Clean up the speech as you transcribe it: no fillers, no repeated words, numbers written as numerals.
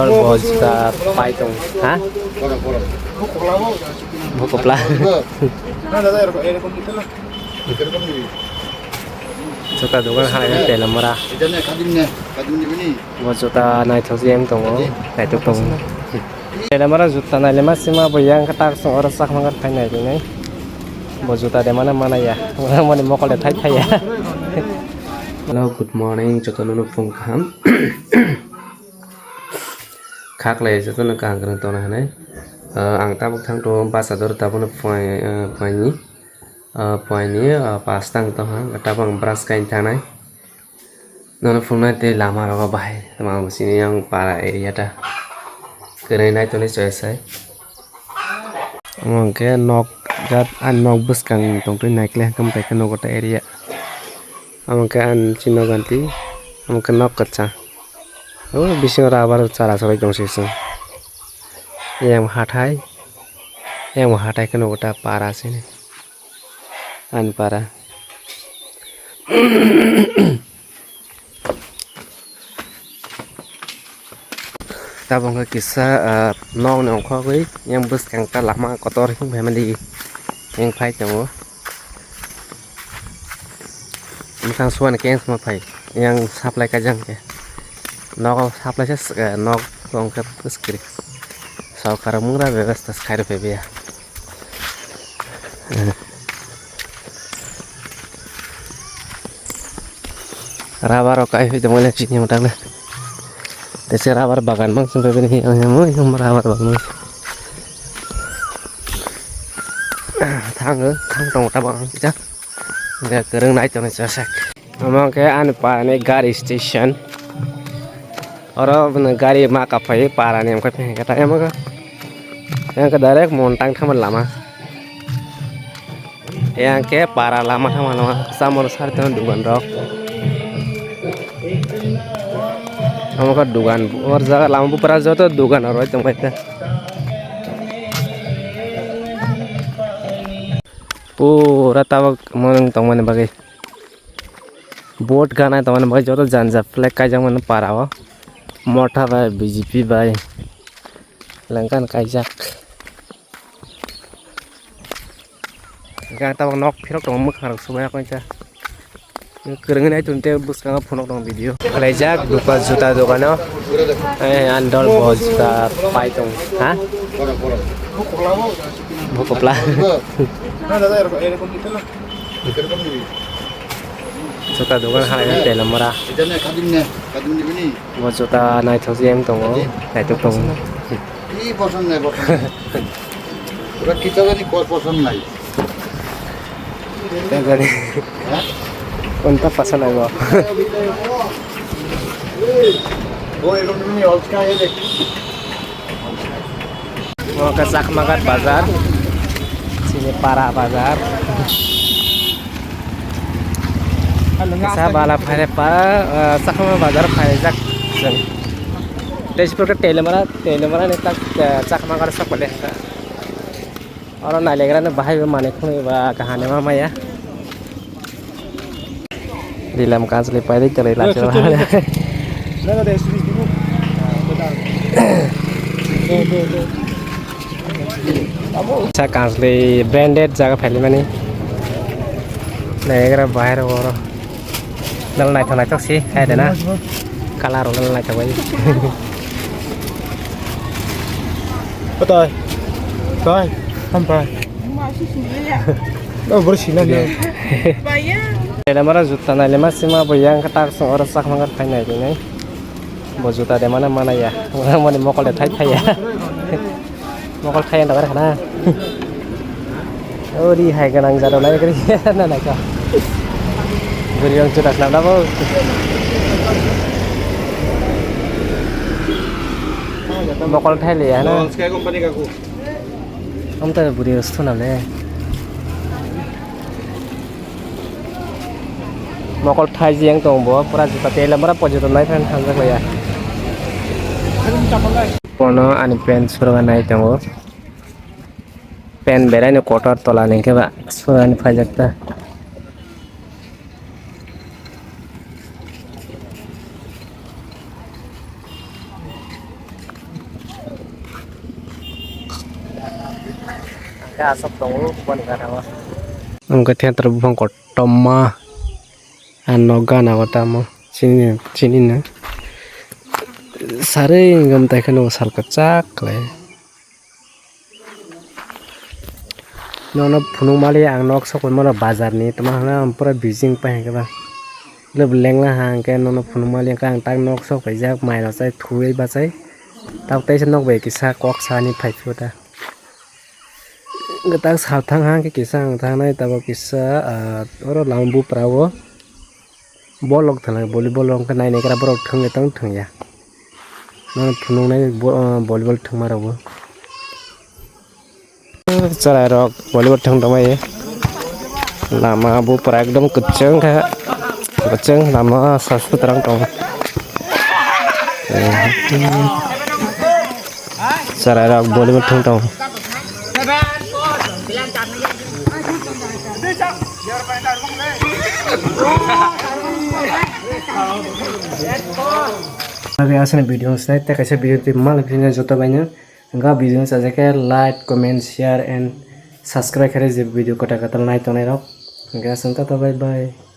Bojta paitong, ha? Bukopla. Jota dogan halai tela mara. Bojta nai thosi em tongo, kaitok tong. Tela mara jutta nai lema sima boyang katak song ora sak mangat khai nai dinai. Bojta de mana mana ya. Mani mokole thai thai ya. Hello, good morning. Jota nono phone kham. Khác lệ cho nó càng gần to này ang ta bốc thang to pasador ta pun point ni pas tang to ha ta bang brush kain thang này nó phun này te lama ro bahai ma sini yang para area ta kene nai to ni choice ai ang ke nok jat an nok bus kang tong tu nai kle kam pe kano ta area ang ke an chino ganti ang ke nok kacha oh bising rabar cara sorai dong sesung yang hatai kan ota para sini an para tabong ke kisah nong nong kho với yang bus kang ta lama kotor không phải mandi yang phai chong sang suan ke semua phai yang supply kajang ke nó supply sẽ nó còn cái skri sau karam mura व्यवस्था खाएर पेबे rabar kai itu mulai sini mudah lah desa rabar bagan bang sampai ini yang rabar bang thang tong ta bang chắc nggak kereng naik trong này sasak memang kayak anu pak ini gari station orang gari mak apa ya parah nih emang katanya mah yang ke direct montang thaman lama yang ke parah lama thaman lama samor sar teman dugan rok kamu kan dugan और जगह lampu peras jauh tuh dugan orang itu macam pura tahu mana teman bagai boat gana teman bagai jauh tuh jangan flag kayak mana parah wah मोटा भाई BJP भाई लंकान काइजाक गाता नक फिरक दं मोखार सुबाय आखा kerengin ay tunte bus kang phonok dong video kaijak duka juta dogano andol bojta paitong ha bukopla jota dogan halai tela mara bojta nai thosi em tongo kaitok tong কি পছন্দ নাই ওরা কিচগনি কোন পছন্দ নাই tegani কোনটা পছন্দ আইবো ও এরকম তুমি অলকা এ দেখ mau ke Sakmagat Bazar sini para bazar sa bala phare pa Sakmagat Bazar phare jak Tezpur के तेलमरा ने तक चकमा कर सकले और नालेगरा ने बाहाय माने खुने बा कहाने मा माया दिलम कांसले पाइ चले लाच अच्छा कांसले ब्रांडेड जगह फैली माने नालेगरा बाहर और नल नाइ थनाइ तसी खाय देना कलर नल नाइ थबाय Betul. Coi, không phải. Đâu bữa xí lên. Tela mara jutta nai lema sima boyang katak song ora sak mangat khai nai dinai bojta de mana mana ya mani mokol de thai thai ya mokol khai nda kana ori hai ganang jado lai kri na na ka guriang chudak na da bo mokol thai le ya na Sky company का को. हम त बुरी वस्तु ना ले mokol thai jiang tong bo pura juta tela mara pojoto nai fan hanjak laya pono ani pen suruga nai tango pen berai ni kotor tola nengke ba surani phajakta ke asok tongo bon gana wa amka theater bufang kotoma ano gana wa tamo chini na sare ngam tai khano sal ka chak le nono phunung mali ang nok sok mala bazar ni tama hana pura bijing pa ke ba leb lengla hang ke nono phunung mali ka ang tang nok sok pai jak mai na chai thui ba chai tau tai nok be ki sa kok sa ni phai chuta gata sal thang hang ke kisang thang nai tabo kisa oro lambu prawo bolok thang volleyball ong ka nai ne kra borok thang tang thang ya no phunung nai volleyball thang marawo chara rok volleyball thang damai lama bu pra ekdom keceng ka keceng lama sasu terang tong chara rok volleyball thang tong Lagi asal video saya tak kasih video itu malah video jatuh banyak enggak video saja kayak like comment share and subscribe kerja video kota-kata naik tonai rok enggak sangka bye bye.